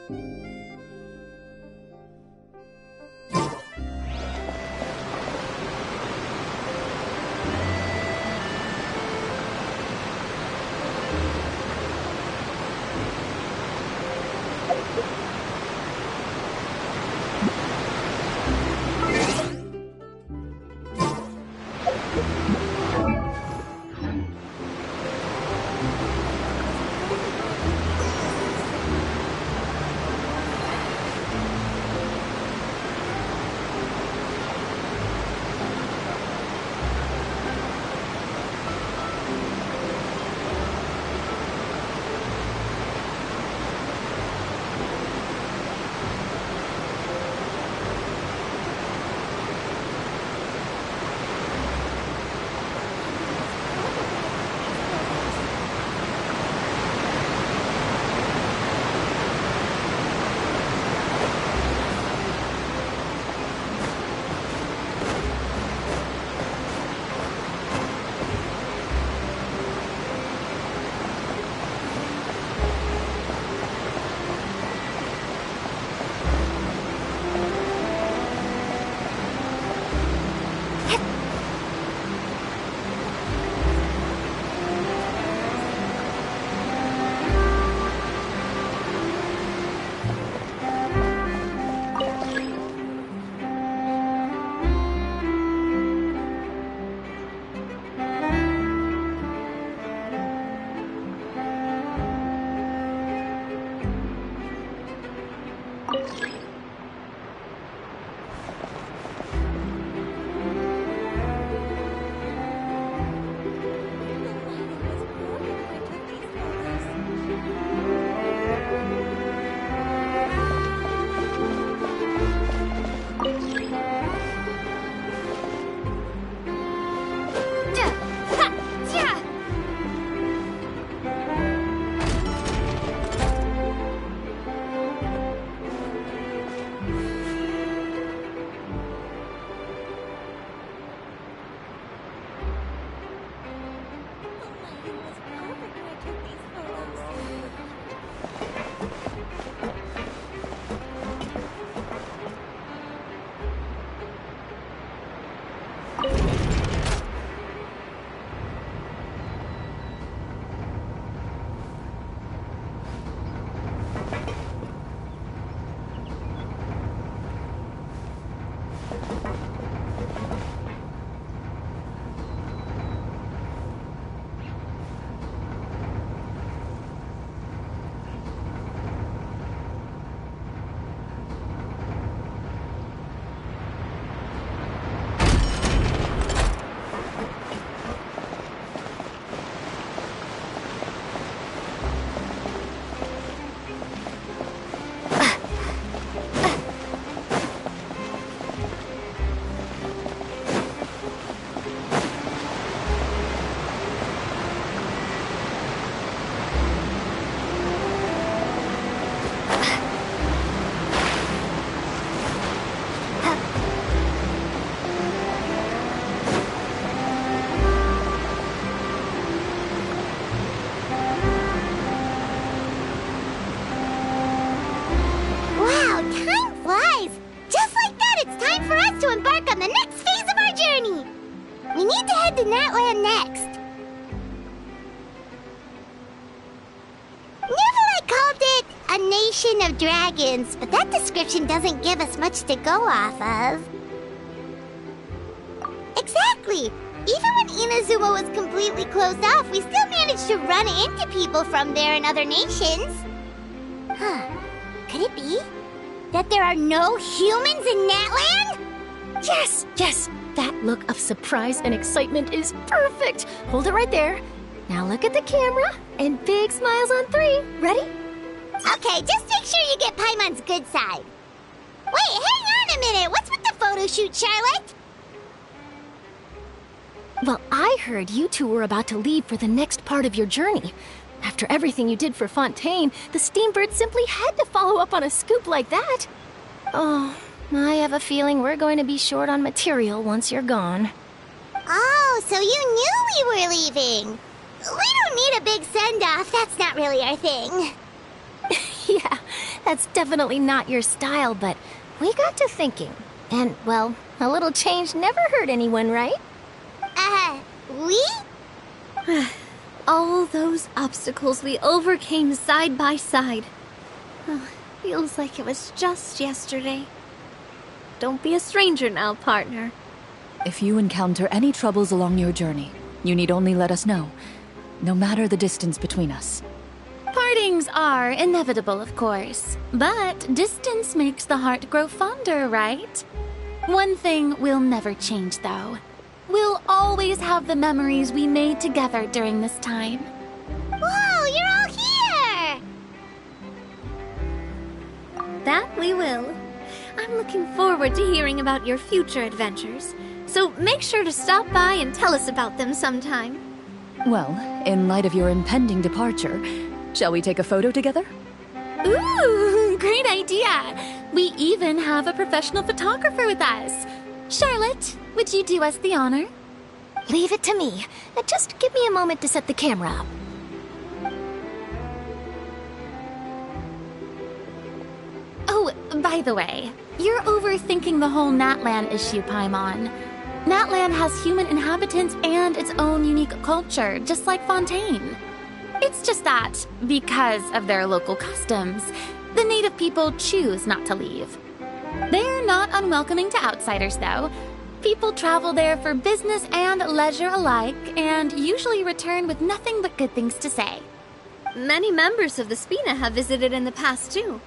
Of dragons, but that description doesn't give us much to go off of. Exactly! Even when Inazuma was completely closed off, we still managed to run into people from there in other nations. Huh. Could it be that there are no humans in Natland? Yes, yes! That look of surprise and excitement is perfect! Hold it right there. Now look at the camera, and big smiles on 3. Ready? Okay, just make sure you get Paimon's good side. Wait, hang on a minute. What's with the photo shoot, Charlotte? Well, I heard you two were about to leave for the next part of your journey. After everything you did for Fontaine, the Steambird simply had to follow up on a scoop like that. Oh, I have a feeling we're going to be short on material once you're gone. Oh, so you knew we were leaving. We don't need a big send-off. That's not really our thing. Yeah, That's definitely not your style, but we got to thinking. And, well, a little change never hurt anyone, right? We? All those obstacles we overcame side by side. Feels like it was just yesterday. Don't be a stranger now, partner. If you encounter any troubles along your journey, you need only let us know, no matter the distance between us. Partings are inevitable, of course, but distance makes the heart grow fonder, right? One thing will never change, though. We'll always have the memories we made together during this time. Whoa, you're all here! That we will. I'm looking forward to hearing about your future adventures, so make sure to stop by and tell us about them sometime. Well, in light of your impending departure, shall we take a photo together? Ooh, great idea! We even have a professional photographer with us. Charlotte, would you do us the honor? Leave it to me. Just give me a moment to set the camera up. Oh, by the way, you're overthinking the whole Natlan issue, Paimon. Natlan has human inhabitants and its own unique culture, just like Fontaine. It's just that, because of their local customs, the native people choose not to leave. They're not unwelcoming to outsiders, though. People travel there for business and leisure alike, and usually return with nothing but good things to say. Many members of the Spina have visited in the past, too.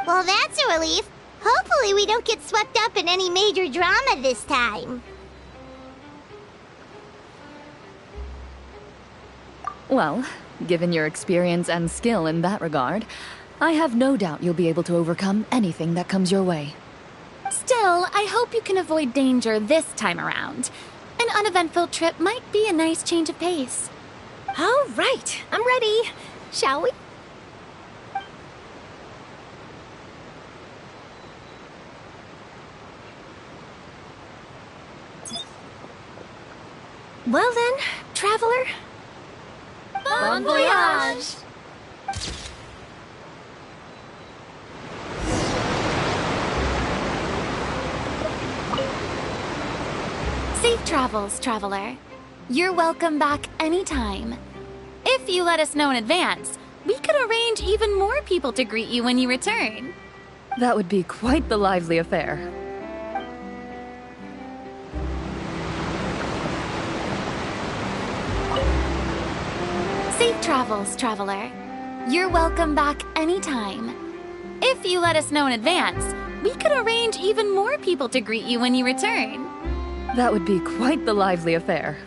Well, that's a relief. Hopefully we don't get swept up in any major drama this time. Well, given your experience and skill in that regard, I have no doubt you'll be able to overcome anything that comes your way. Still, I hope you can avoid danger this time around. An uneventful trip might be a nice change of pace. All right, I'm ready. Shall we? Well then, traveler. Bon voyage! Safe travels, traveler. You're welcome back anytime. If you let us know in advance, we could arrange even more people to greet you when you return. That would be quite the lively affair. Safe travels, traveler. You're welcome back anytime. If you let us know in advance, we could arrange even more people to greet you when you return. That would be quite the lively affair.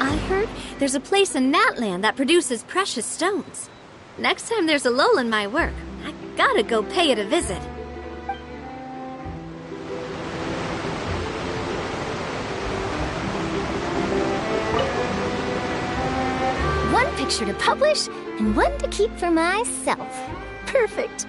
I heard there's a place in Natlan that produces precious stones. Next time there's a lull in my work, I gotta go pay it a visit. One picture to publish and one to keep for myself. Perfect.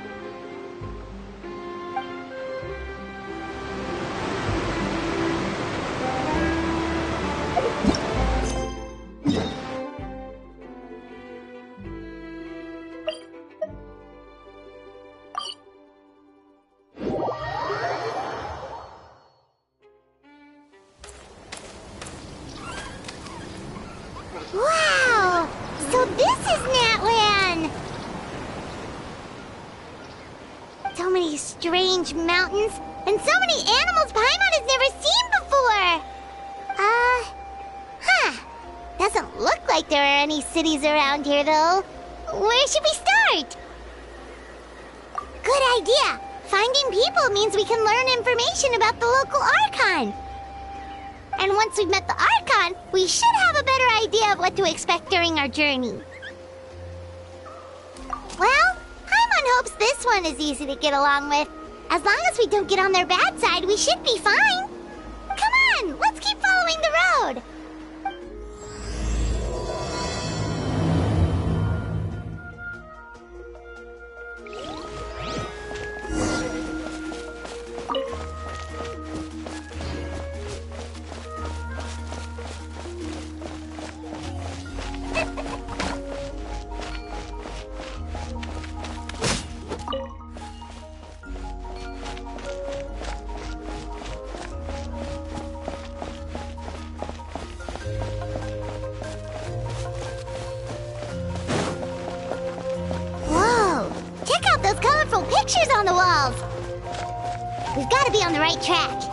Wow! So this is Natlan! So many strange mountains, and so many animals Paimon has never seen before! Doesn't look like there are any cities around here, though. Where should we start? Good idea! Finding people means we can learn information about the local Archon. And once we've met the Archon, we should have a better idea of what to expect during our journey. Well, Paimon hopes this one is easy to get along with. As long as we don't get on their bad side, we should be fine. Come on, let's keep following the road. pictures on the walls. We've got to be on the right track.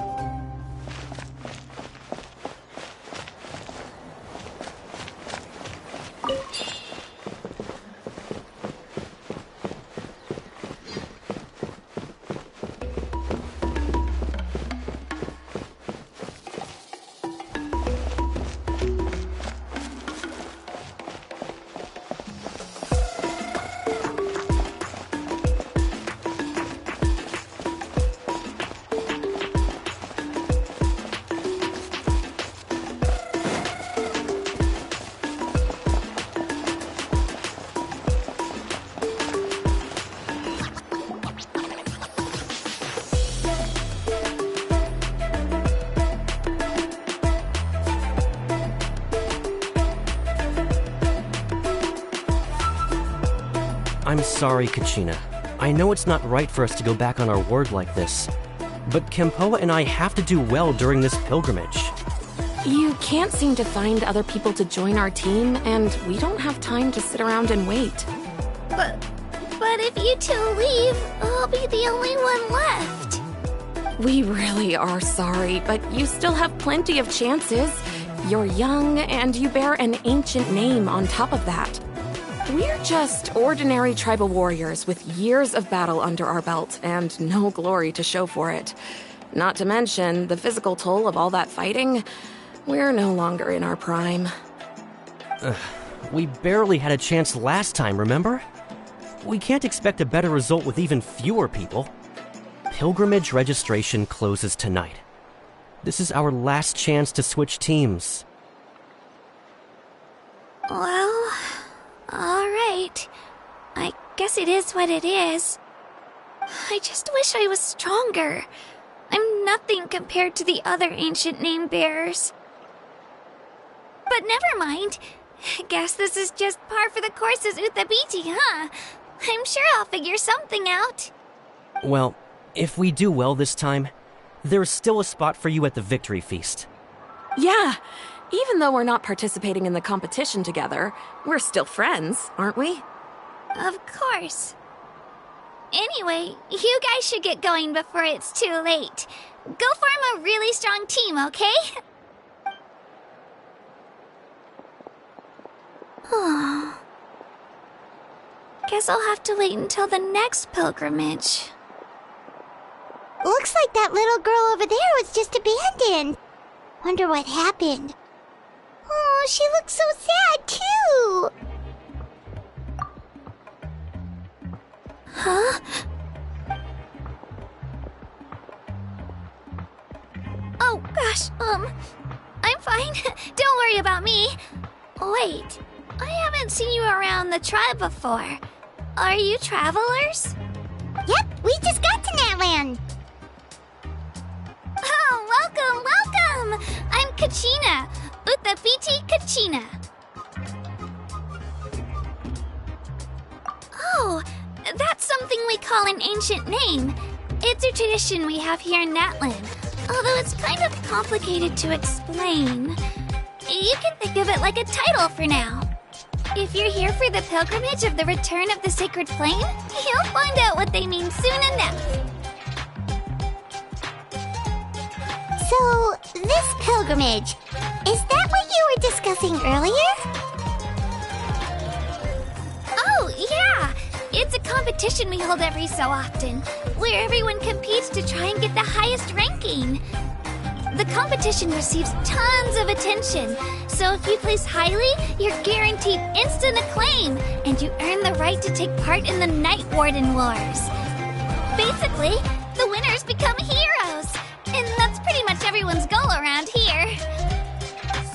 I'm sorry, Kachina. I know it's not right for us to go back on our word like this, but Kempoa and I have to do well during this pilgrimage. You can't seem to find other people to join our team, and we don't have time to sit around and wait. But if you two leave, I'll be the only one left. We really are sorry, but you still have plenty of chances. You're young, and you bear an ancient name on top of that. We're just ordinary tribal warriors with years of battle under our belt and no glory to show for it. Not to mention the physical toll of all that fighting. We're no longer in our prime. We barely had a chance last time, remember? We can't expect a better result with even fewer people. Pilgrimage registration closes tonight. This is our last chance to switch teams. Well, alright. I guess it is what it is. I just wish I was stronger. I'm nothing compared to the other ancient name bearers. But never mind. Guess this is just par for the course as Uthabiti, huh? I'm sure I'll figure something out. Well, if we do well this time, there's still a spot for you at the victory feast. Yeah, even though we're not participating in the competition together, we're still friends, aren't we? Of course. Anyway, you guys should get going before it's too late. Go form a really strong team, okay? Guess I'll have to wait until the next pilgrimage. Looks like that little girl over there was just abandoned. Wonder what happened. Oh, she looks so sad, too. Huh? Oh, gosh, I'm fine. Don't worry about me. Wait, I haven't seen you around the tribe before. Are you travelers? Yep, we just got to Natland. Oh, welcome! I'm Kachina, Uthabiti Kachina. Oh, that's something we call an ancient name. It's a tradition we have here in Natland, although it's kind of complicated to explain. You can think of it like a title for now. If you're here for the pilgrimage of the return of the sacred flame, you'll find out what they mean soon enough. So, this pilgrimage, is that what you were discussing earlier? Oh, yeah! It's a competition we hold every so often, where everyone competes to try and get the highest ranking. The competition receives tons of attention, so if you place highly, you're guaranteed instant acclaim, and you earn the right to take part in the Night Warden Wars. Basically, the winners become heroes, and that's pretty much everyone's goal around here.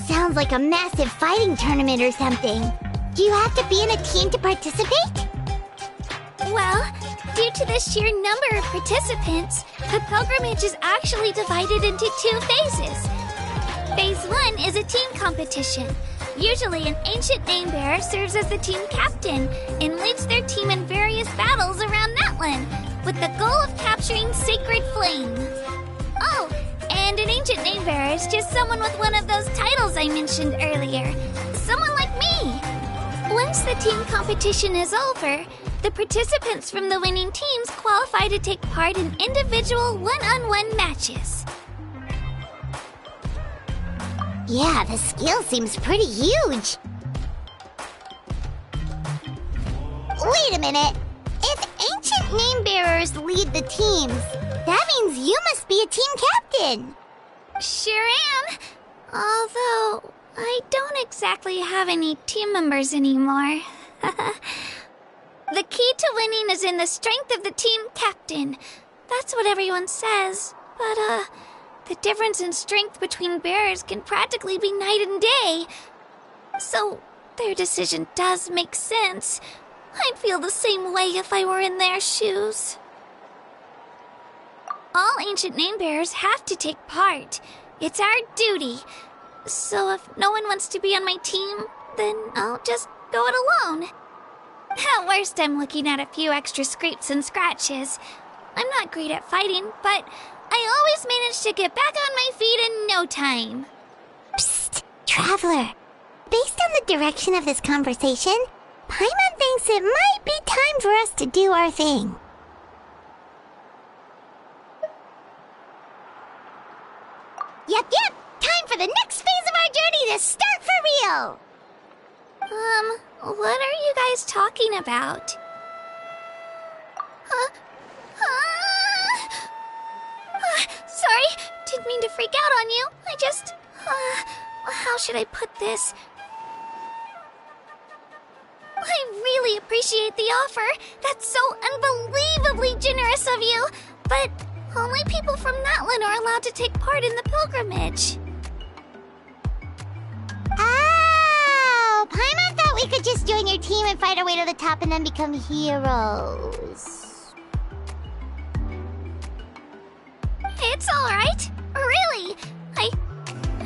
Sounds like a massive fighting tournament or something. Do you have to be in a team to participate? Well, due to the sheer number of participants, the pilgrimage is actually divided into 2 phases. Phase 1 is a team competition. Usually an ancient name bearer serves as the team captain and leads their team in various battles around Natland, with the goal of capturing Sacred Flame. Oh, and an ancient name bearer is just someone with one of those titles I mentioned earlier. Someone like me. Once the team competition is over, The participants from the winning teams qualify to take part in individual one-on-one matches. Yeah, the skill seems pretty huge. Wait a minute. If ancient name bearers lead the teams, that means you must be a team captain. Sure am. Although, I don't exactly have any team members anymore. The key to winning is in the strength of the team captain. That's what everyone says. But, the difference in strength between bearers can practically be night and day. So, their decision does make sense. I'd feel the same way if I were in their shoes. All ancient name bearers have to take part. It's our duty. So if no one wants to be on my team, then I'll just go it alone. At worst, I'm looking at a few extra scrapes and scratches. I'm not great at fighting, but I always manage to get back on my feet in no time. Psst, Traveler. Based on the direction of this conversation, Paimon thinks it might be time for us to do our thing. Yep. Time for the next phase of our journey to start for real. What are you guys talking about? Sorry, didn't mean to freak out on you. I just, how should I put this? I really appreciate the offer. That's so unbelievably generous of you. But only people from Natlan are allowed to take part in the pilgrimage. Oh, Paimon thought we could just join your team and fight our way to the top and then become heroes. It's alright. Really. I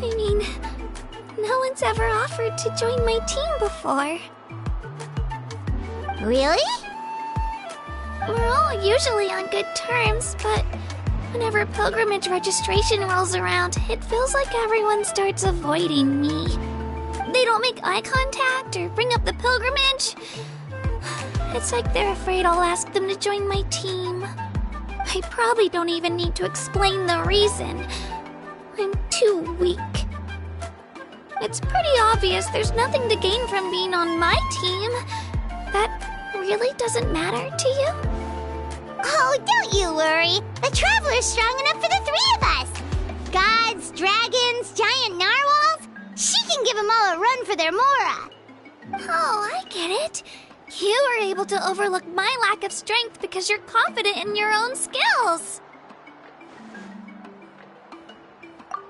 mean, no one's ever offered to join my team before. Really? We're all usually on good terms, but whenever pilgrimage registration rolls around, it feels like everyone starts avoiding me. They don't make eye contact or bring up the pilgrimage. It's like they're afraid I'll ask them to join my team. I probably don't even need to explain the reason. I'm too weak. It's pretty obvious there's nothing to gain from being on my team. That really doesn't matter to you? Oh, don't you worry. The Traveler's strong enough for the three of us. Gods, dragons, giant narwhals. She can give them all a run for their Mora. Oh, I get it. You were able to overlook my lack of strength because you're confident in your own skills.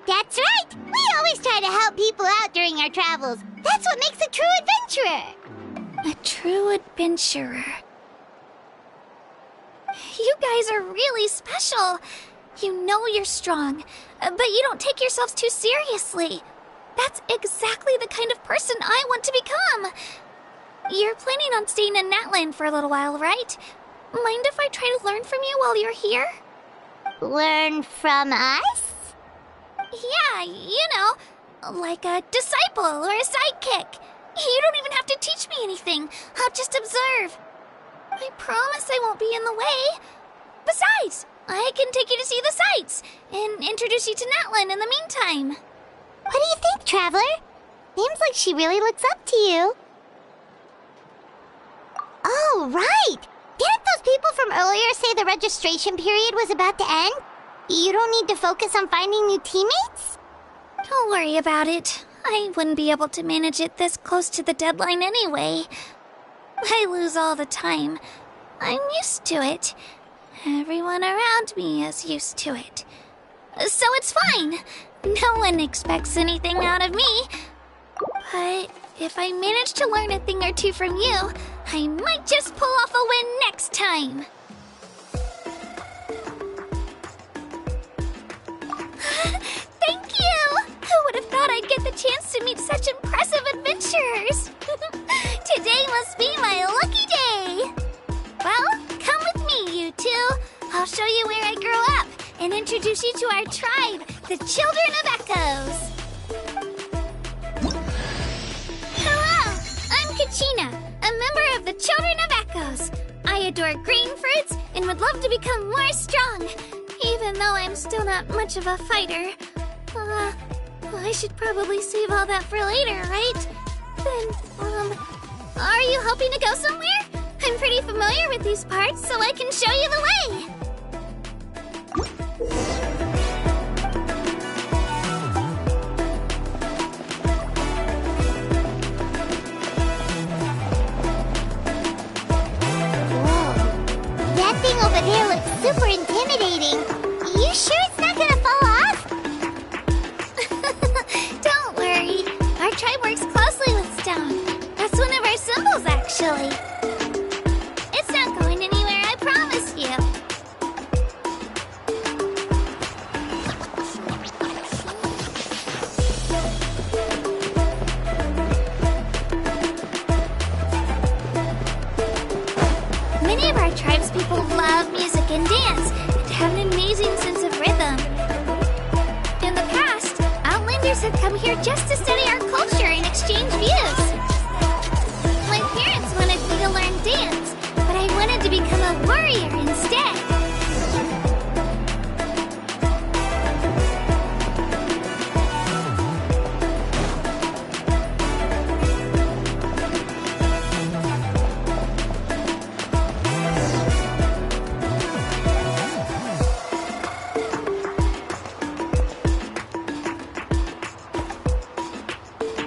That's right. We always try to help people out during our travels. That's what makes a true adventurer. A true adventurer. You guys are really special. You know you're strong, but you don't take yourselves too seriously. That's exactly the kind of person I want to become. You're planning on staying in Natlan for a little while, right? Mind if I try to learn from you while you're here? Learn from us? Yeah, you know, like a disciple or a sidekick. You don't even have to teach me anything. I'll just observe. I promise I won't be in the way. Besides, I can take you to see the sights and introduce you to Natlan in the meantime. What do you think, Traveler? Seems like she really looks up to you. Oh, right! Didn't those people from earlier say the registration period was about to end? You don't need to focus on finding new teammates? Don't worry about it. I wouldn't be able to manage it this close to the deadline anyway. I lose all the time. I'm used to it. Everyone around me is used to it. So it's fine. No one expects anything out of me. But if I manage to learn a thing or two from you, I might just pull off a win next time. Thank you! Who would have thought I'd get the chance to meet such impressive adventurers? Today must be my lucky day! Well, come with me, you two. I'll show you where I grew up and introduce you to our tribe, the Children of Echoes. Hello, I'm Kachina, a member of the Children of Echoes. I adore green fruits and would love to become more strong, even though I'm still not much of a fighter. I should probably save all that for later, right? Then, are you hoping to go somewhere? I'm pretty familiar with these parts, so I can show you the way! That thing over there looks super intimidating. You sure it's not gonna fall off? Don't worry. Our tribe works closely with stone. That's one of our symbols, actually. It's not going anywhere, I promise you. Many of our tribespeople love music and dance and have an amazing sense of rhythm. In the past, Outlanders have come here just to study our culture and exchange views. My parents wanted me to learn dance, but I wanted to become a warrior instead.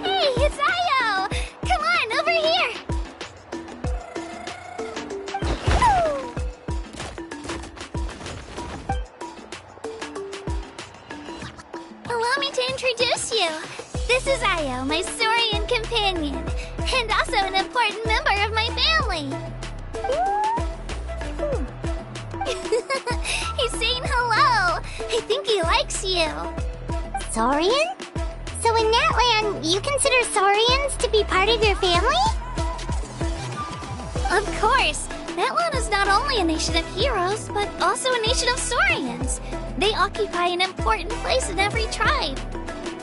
Hey, it's Ayo! Come on, over here! Allow me to introduce you. This is Ayo, my Saurian companion, and also an important member of my family. He's saying hello. I think he likes you. Saurian? So in that land, you consider Saurians to be part of your family? Of course. Natlan is not only a nation of heroes, but also a nation of Saurians. They occupy an important place in every tribe.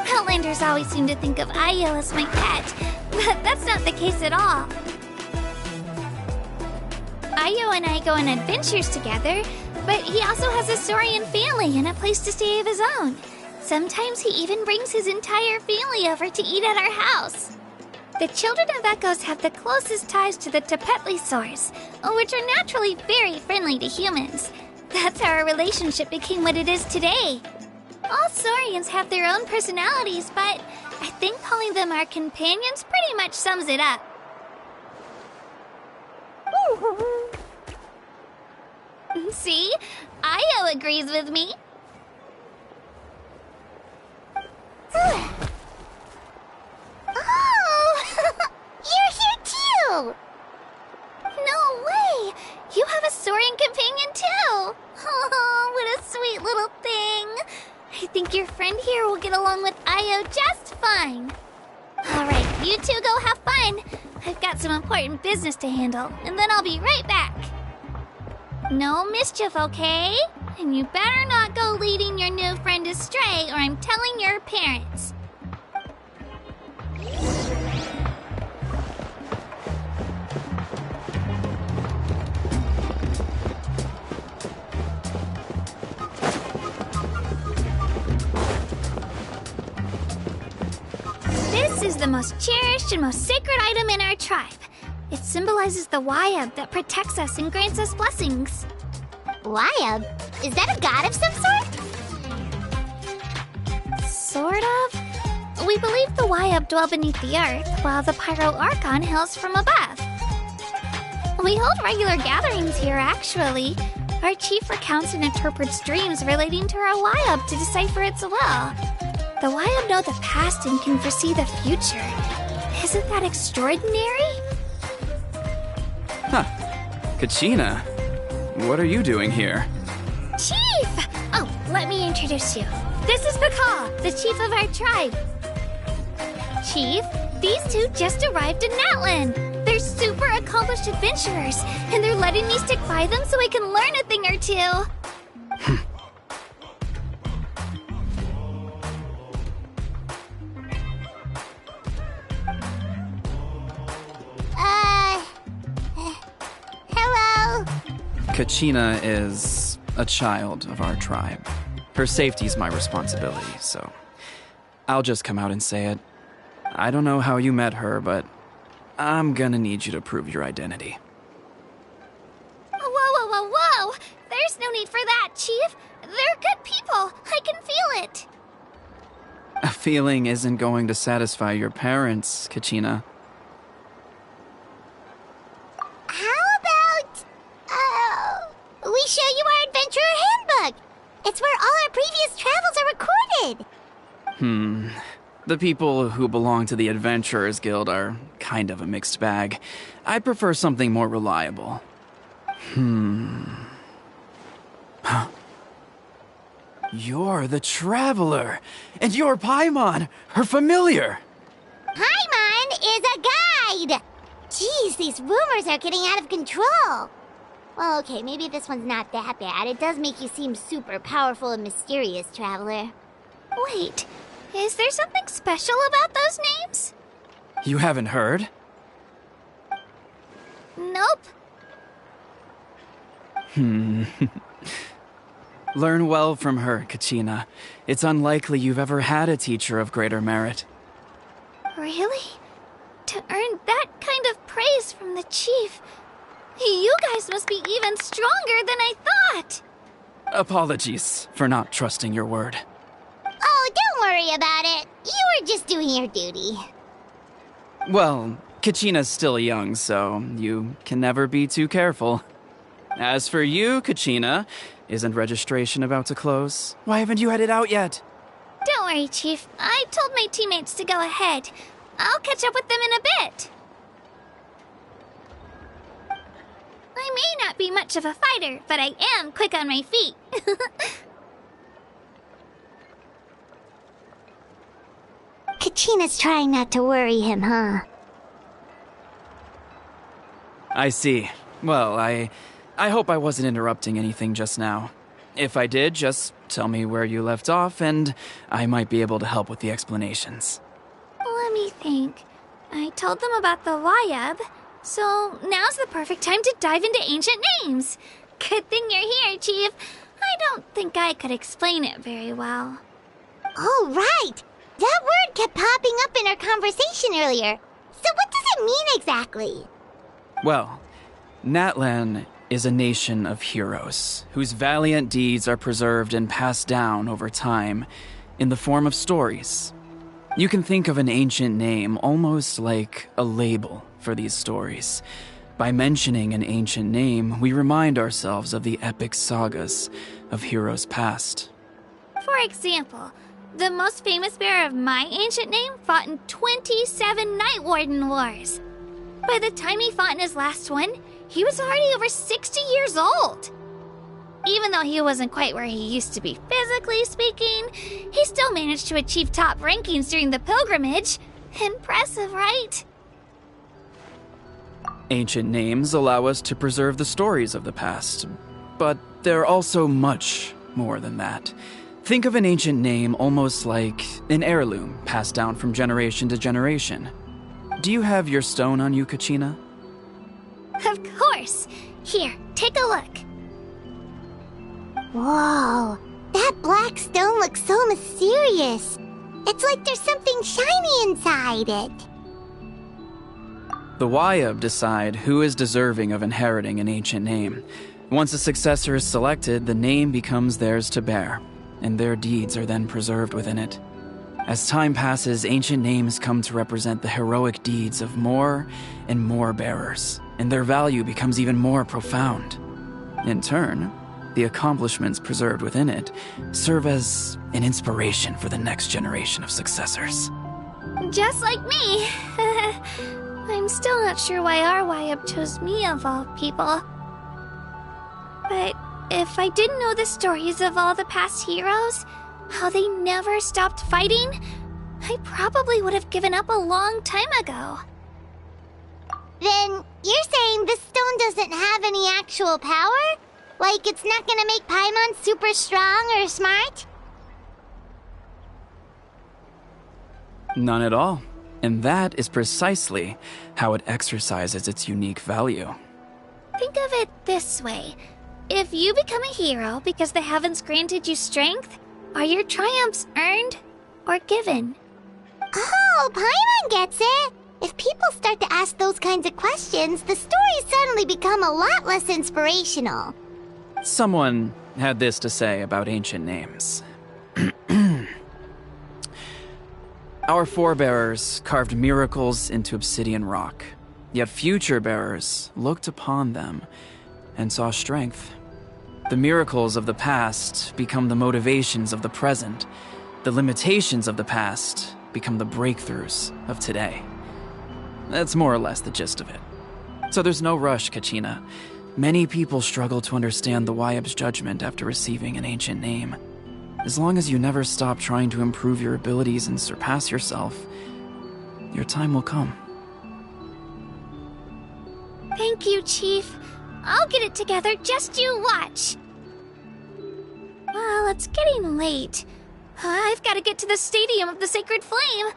Outlanders always seem to think of Ayo as my pet, but that's not the case at all. Ayo and I go on adventures together, but he also has a Saurian family and a place to stay of his own. Sometimes he even brings his entire family over to eat at our house. The children of Echoes have the closest ties to the Tepetlisaurs, which are naturally very friendly to humans. That's how our relationship became what it is today. All Saurians have their own personalities, but I think calling them our companions pretty much sums it up. See? Ayo agrees with me. Oh! You're here too! No way! You have a Saurian companion too! Oh, what a sweet little thing! I think your friend here will get along with Ayo just fine. Alright, you two go have fun. I've got some important business to handle, and then I'll be right back. No mischief, okay? And you better not go leading your new friend astray, or I'm telling your parents. This is the most cherished and most sacred item in our tribe. It symbolizes the Wayab that protects us and grants us blessings. Wayab? Is that a god of some sort? Sort of. We believe the Wayab dwell beneath the earth, while the Pyro Archon hails from above. We hold regular gatherings here, actually. Our chief recounts and interprets dreams relating to our Wayab to decipher its will. The Wayab know the past and can foresee the future. Isn't that extraordinary? Huh. Kachina, what are you doing here? Chief! Oh, let me introduce you. This is Pakal, the chief of our tribe. Chief, these two just arrived in Natlan. They're super accomplished adventurers, and they're letting me stick by them so I can learn a thing or two. Hello? Kachina is a child of our tribe. Her safety's my responsibility, so I'll just come out and say it. I don't know how you met her, but I'm gonna need you to prove your identity. Whoa! There's no need for that, Chief. They're good people. I can feel it. A feeling isn't going to satisfy your parents, Kachina. How about, we show you our adventurer handbook? It's where all our previous travels are recorded. The people who belong to the Adventurers Guild are kind of a mixed bag. I'd prefer something more reliable. You're the Traveler, and you're Paimon, her familiar. Paimon is a guide! Jeez, these rumors are getting out of control. Well, okay, maybe this one's not that bad. It does make you seem super powerful and mysterious, Traveler. Wait, is there something special about those names? You haven't heard? Nope. Learn well from her, Kachina. It's unlikely you've ever had a teacher of greater merit. Really? To earn that kind of praise from the Chief, you guys must be even stronger than I thought. Apologies for not trusting your word. Oh, don't worry about it. You were just doing your duty. Well, Kachina's still young, so you can never be too careful. As for you, Kachina, isn't registration about to close? Why haven't you headed out yet? Don't worry, Chief. I told my teammates to go ahead. I'll catch up with them in a bit. I may not be much of a fighter, but I am quick on my feet. Kachina's trying not to worry him, huh? I see. Well, I hope I wasn't interrupting anything just now. If I did, just tell me where you left off, and I might be able to help with the explanations. Let me think. I told them about the Wayab, so now's the perfect time to dive into ancient names. Good thing you're here, Chief. I don't think I could explain it very well. Oh, right! That word kept popping up in our conversation earlier. So what does it mean exactly? Well, Natlan is a nation of heroes whose valiant deeds are preserved and passed down over time in the form of stories. You can think of an ancient name almost like a label for these stories. By mentioning an ancient name, we remind ourselves of the epic sagas of heroes past. For example, the most famous bearer of my ancient name fought in 27 Night Warden Wars. By the time he fought in his last one, he was already over 60 years old. Even though he wasn't quite where he used to be physically speaking, he still managed to achieve top rankings during the pilgrimage. Impressive, right? Ancient names allow us to preserve the stories of the past, but they're also much more than that. Think of an ancient name almost like an heirloom passed down from generation to generation. Do you have your stone on you, Kachina? Of course. Here, take a look. Whoa, that black stone looks so mysterious. It's like there's something shiny inside it. The Wayab decide who is deserving of inheriting an ancient name. Once a successor is selected, the name becomes theirs to bear, and their deeds are then preserved within it. As time passes, ancient names come to represent the heroic deeds of more and more bearers, and their value becomes even more profound. In turn, the accomplishments preserved within it serve as an inspiration for the next generation of successors. Just like me. I'm still not sure why our Wayab chose me of all people. But if I didn't know the stories of all the past heroes, how they never stopped fighting, I probably would have given up a long time ago. Then you're saying this stone doesn't have any actual power? Like it's not gonna make Paimon super strong or smart? None at all. And that is precisely how it exercises its unique value. Think of it this way. If you become a hero because the heavens granted you strength, are your triumphs earned or given? Oh, Paimon gets it! If people start to ask those kinds of questions, the stories suddenly become a lot less inspirational. Someone had this to say about ancient names. Our forebearers carved miracles into obsidian rock, yet future bearers looked upon them and saw strength. The miracles of the past become the motivations of the present. The limitations of the past become the breakthroughs of today. That's more or less the gist of it. So there's no rush, Kachina. Many people struggle to understand the Wyab's judgment after receiving an ancient name. As long as you never stop trying to improve your abilities and surpass yourself, your time will come. Thank you, Chief. I'll get it together, just you watch. Well, it's getting late. I've got to get to the Stadium of the Sacred Flame.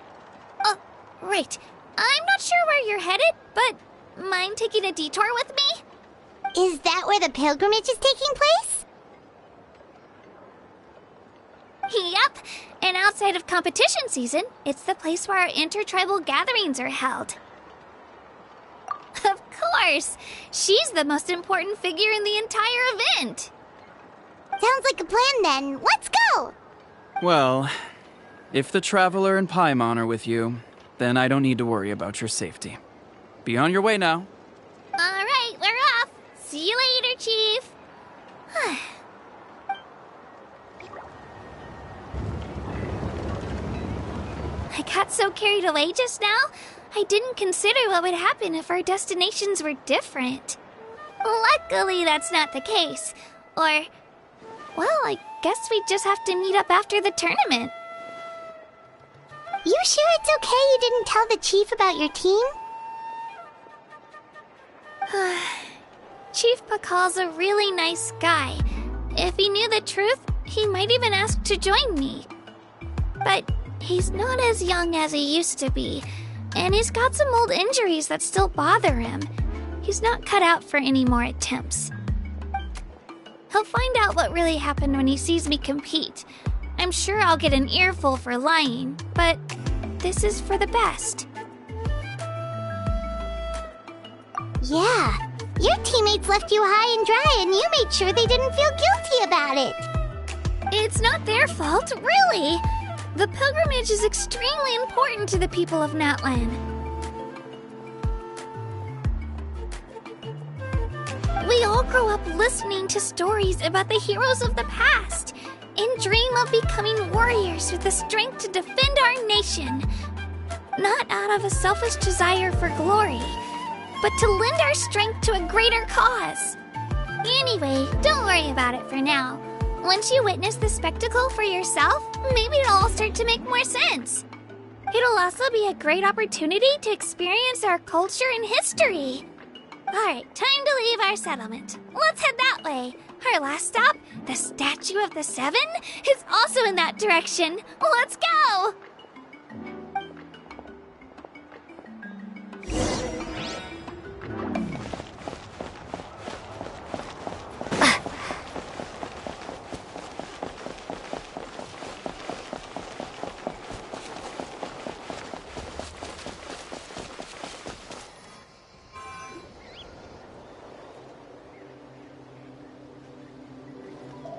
Oh, right. I'm not sure where you're headed, but mind taking a detour with me? Is that where the pilgrimage is taking place? Yep, and outside of competition season, it's the place where our intertribal gatherings are held. Of course! She's the most important figure in the entire event! Sounds like a plan then. Let's go! Well, if the Traveler and Paimon are with you, then I don't need to worry about your safety. Be on your way now. Alright, we're off! See you later, Chief! I got so carried away just now, I didn't consider what would happen if our destinations were different. Luckily, that's not the case. Or, well, I guess we just have to meet up after the tournament. You sure it's okay you didn't tell the chief about your team? Chief Pakal's a really nice guy. If he knew the truth, he might even ask to join me. But he's not as young as he used to be, and he's got some old injuries that still bother him. He's not cut out for any more attempts. He'll find out what really happened when he sees me compete. I'm sure I'll get an earful for lying, but this is for the best. Yeah, your teammates left you high and dry and you made sure they didn't feel guilty about it. It's not their fault, really. The pilgrimage is extremely important to the people of Natlan. We all grow up listening to stories about the heroes of the past and dream of becoming warriors with the strength to defend our nation. Not out of a selfish desire for glory, but to lend our strength to a greater cause. Anyway, don't worry about it for now. Once you witness the spectacle for yourself, maybe it'll all start to make more sense. It'll also be a great opportunity to experience our culture and history. Alright, time to leave our settlement. Let's head that way. Our last stop, the Statue of the Seven, is also in that direction. Let's go!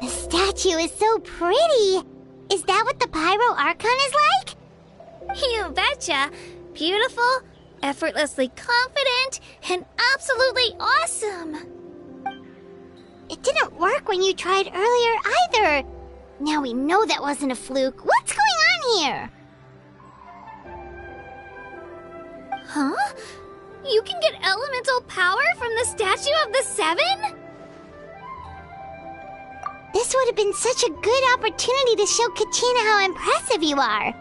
The statue is so pretty. Is that what the Pyro Archon is like? You betcha. Beautiful, effortlessly confident, and absolutely awesome. It didn't work when you tried earlier either. Now we know that wasn't a fluke. What's going on here? Huh? You can get elemental power from the Statue of the Seven? This would have been such a good opportunity to show Kachina how impressive you are.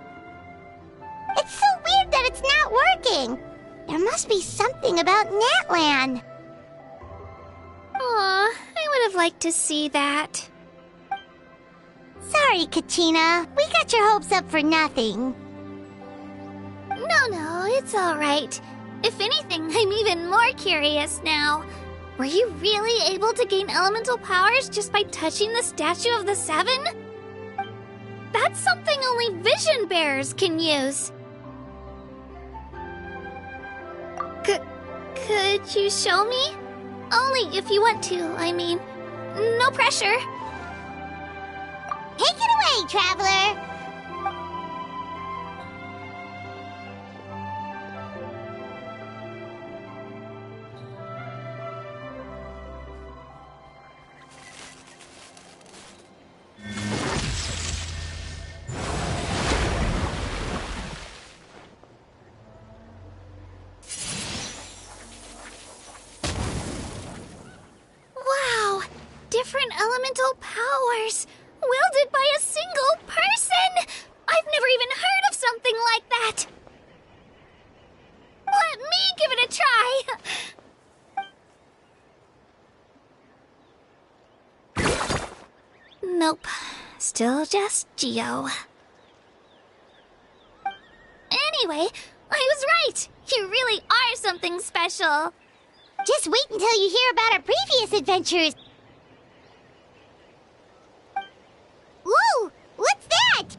It's so weird that it's not working. There must be something about Natlan. Aw, I would have liked to see that. Sorry, Kachina. We got your hopes up for nothing. No, it's all right. If anything, I'm even more curious now. Were you really able to gain elemental powers just by touching the Statue of the Seven? That's something only vision bearers can use. Could you show me? Only if you want to, I mean. No pressure. Take it away, Traveler! Different elemental powers, wielded by a single person! I've never even heard of something like that! Let me give it a try! Nope, still just Geo. Anyway, I was right! You really are something special! Just wait until you hear about our previous adventures! Whoa! What's that?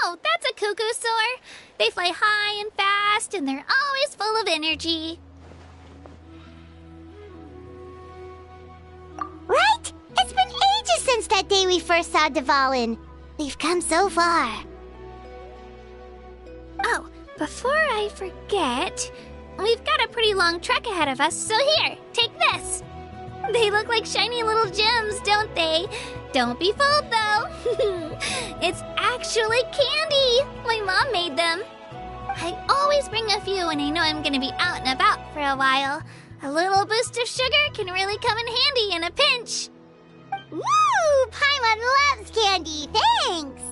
Oh, that's a cuckoo soar. They fly high and fast, and they're always full of energy. Right? It's been ages since that day we first saw Dvalin. We've come so far. Oh, before I forget, we've got a pretty long trek ahead of us, so here, take this. They look like shiny little gems, don't they? Don't be fooled, though. It's actually candy. My mom made them. I always bring a few when I know I'm going to be out and about for a while. A little boost of sugar can really come in handy in a pinch. Woo! Paimon loves candy! Thanks!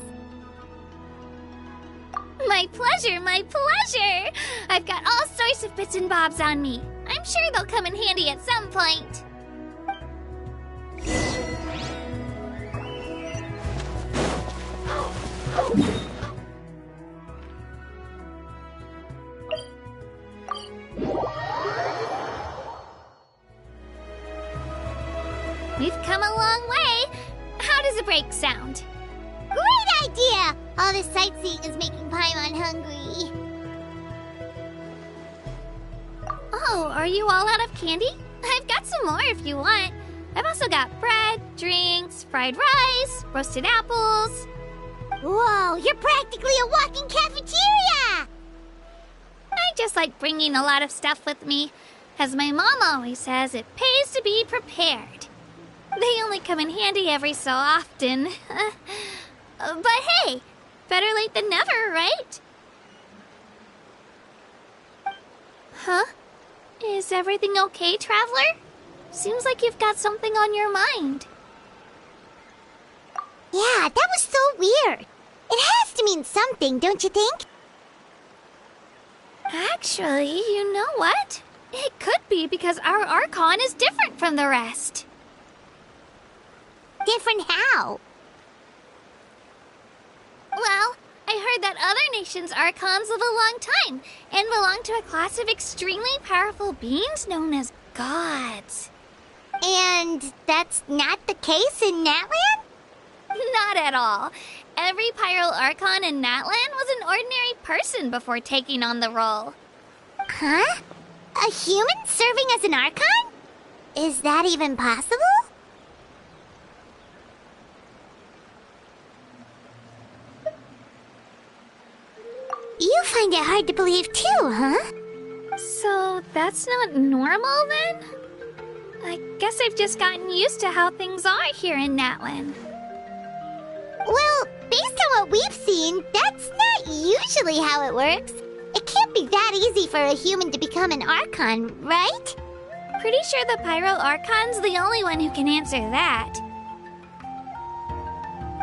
My pleasure, my pleasure! I've got all sorts of bits and bobs on me. I'm sure they'll come in handy at some point. We've come a long way. How does a break sound? Great idea! All this sightseeing is making Paimon hungry. Oh, are you all out of candy? I've got some more if you want. I've also got bread, drinks, fried rice, roasted apples. Whoa, you're practically a walking cafeteria! I just like bringing a lot of stuff with me. As my mom always says, it pays to be prepared. They only come in handy every so often. But hey, better late than never, right? Huh? Is everything okay, Traveler? Seems like you've got something on your mind. Yeah, that was so weird. It has to mean something, don't you think? Actually, you know what? It could be because our Archon is different from the rest. Different how? Well, I heard that other nations' Archons live a long time and belong to a class of extremely powerful beings known as gods. And that's not the case in Natlan? Not at all. Every Pyral Archon in Natlan was an ordinary person before taking on the role. Huh? A human serving as an Archon? Is that even possible? You find it hard to believe too, huh? So that's not normal then? I guess I've just gotten used to how things are here in Natlan. Well, based on what we've seen, that's not usually how it works. It can't be that easy for a human to become an Archon, right? Pretty sure the Pyro Archon's the only one who can answer that.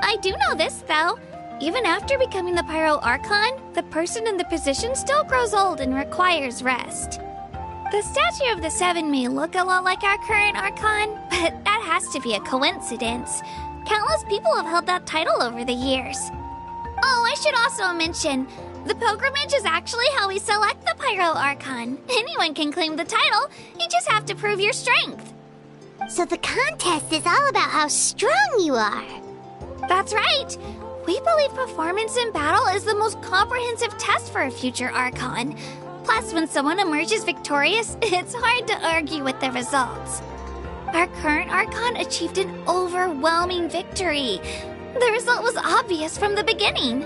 I do know this, though. Even after becoming the Pyro Archon, the person in the position still grows old and requires rest. The Statue of the Seven may look a lot like our current Archon, but that has to be a coincidence. Countless people have held that title over the years. Oh, I should also mention, the pilgrimage is actually how we select the Pyro Archon. Anyone can claim the title, you just have to prove your strength. So the contest is all about how strong you are. That's right. We believe performance in battle is the most comprehensive test for a future Archon. Plus, when someone emerges victorious, it's hard to argue with the results. Our current Archon achieved an overwhelming victory. The result was obvious from the beginning.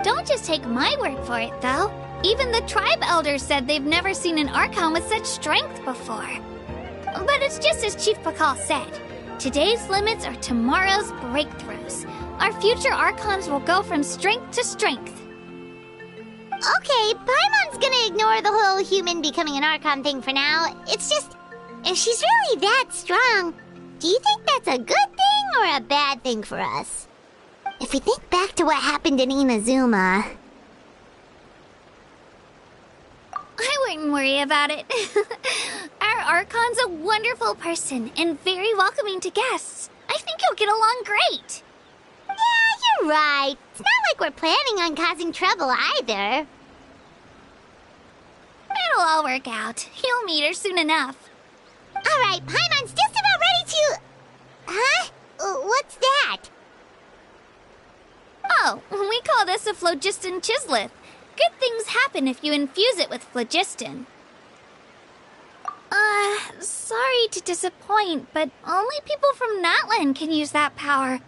Don't just take my word for it, though. Even the tribe elders said they've never seen an Archon with such strength before. But it's just as Chief Pakal said. Today's limits are tomorrow's breakthroughs. Our future Archons will go from strength to strength. Okay, Paimon's gonna ignore the whole human becoming an Archon thing for now. It's just, if she's really that strong, do you think that's a good thing or a bad thing for us? If we think back to what happened in Inazuma... I wouldn't worry about it. Our Archon's a wonderful person and very welcoming to guests. I think he'll get along great. Yeah, you're right. It's not like we're planning on causing trouble either. It'll all work out. You'll meet her soon enough. Alright, Paimon's just about ready to... Huh? What's that? Oh, we call this a phlogiston chisleth. Good things happen if you infuse it with phlogiston. Sorry to disappoint, but only people from Natlan can use that power.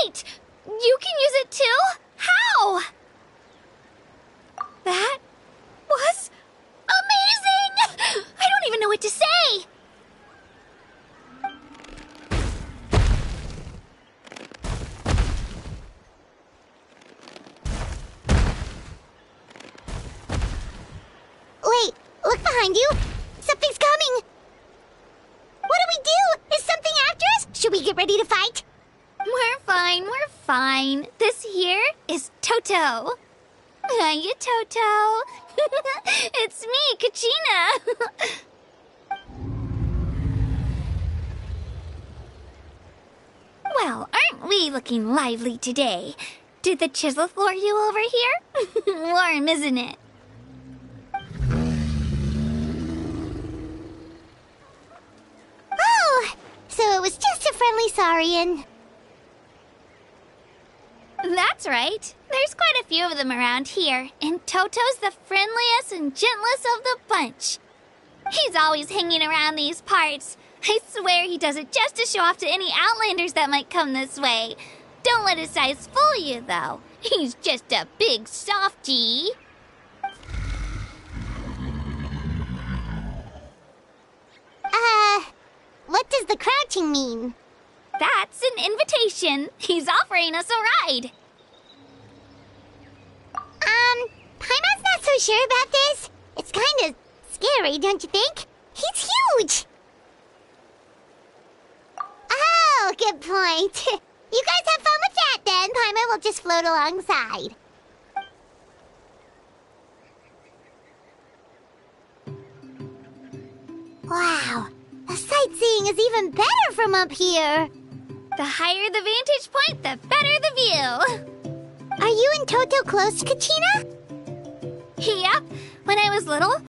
Wait! You can use it too? How? That was amazing! I don't even know what to say! Wait, look behind you! Something's coming! What do we do? Is something after us? Should we get ready to fight? We're fine. This here is Toto. Hiya, Toto. It's me, Kachina. Well, aren't we looking lively today? Did the Chisleth lure you over here? Warm, isn't it? Oh, so it was just a friendly saurian. That's right. There's quite a few of them around here, and Toto's the friendliest and gentlest of the bunch. He's always hanging around these parts. I swear he does it just to show off to any Outlanders that might come this way. Don't let his size fool you, though. He's just a big softie. What does the crouching mean? That's an invitation. He's offering us a ride. Paimon's not so sure about this. It's kind of scary, don't you think? He's huge! Oh, good point. You guys have fun with that then. Paimon will just float alongside. Wow, the sightseeing is even better from up here. The higher the vantage point, the better the view. Are you and Toto close, Kachina? Yep. When I was little,